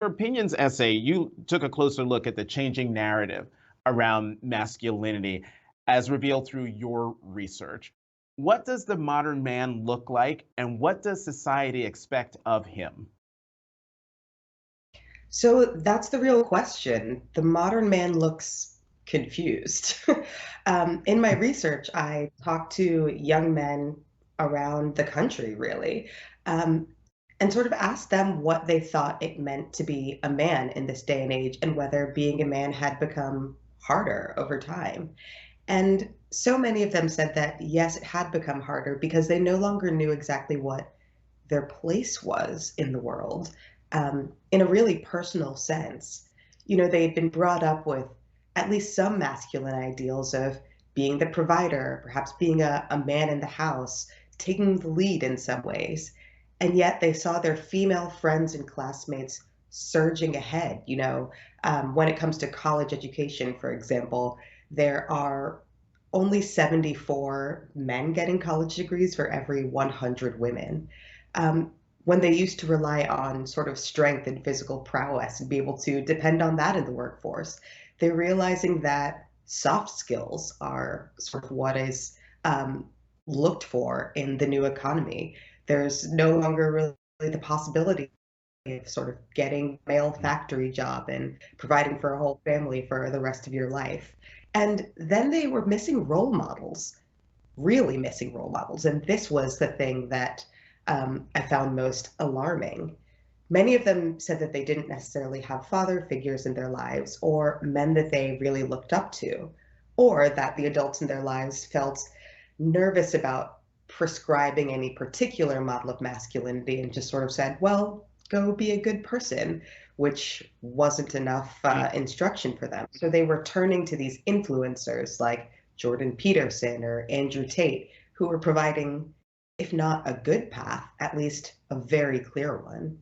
your opinions essay, you took a closer look at the changing narrative around masculinity as revealed through your research. What does the modern man look like, and what does society expect of him? So that's the real question. The modern man looks confused. In my research, I talked to young men around the country, really, um, and sort of asked them what they thought it meant to be a man in this day and age and whether being a man had become harder over time. And so many of them said that, yes, it had become harder because they no longer knew exactly what their place was in the world, in a really personal sense. You know, they'd been brought up with at least some masculine ideals of being the provider, perhaps being a man in the house, taking the lead in some ways. And yet they saw their female friends and classmates surging ahead. When it comes to college education, for example, there are only 74 men getting college degrees for every 100 women. Um, when they used to rely on sort of strength and physical prowess and be able to depend on that in the workforce, they're realizing that soft skills are sort of what is looked for in the new economy. There's no longer really the possibility of sort of getting a male factory job and providing for a whole family for the rest of your life. And then they were missing role models, really missing role models. And this was the thing that I found most alarming. Many of them said that they didn't necessarily have father figures in their lives or men that they really looked up to, or that the adults in their lives felt nervous about prescribing any particular model of masculinity and just sort of said, well, go be a good person, which wasn't enough instruction for them. So they were turning to these influencers like Jordan Peterson or Andrew Tate, who were providing, if not a good path, at least a very clear one.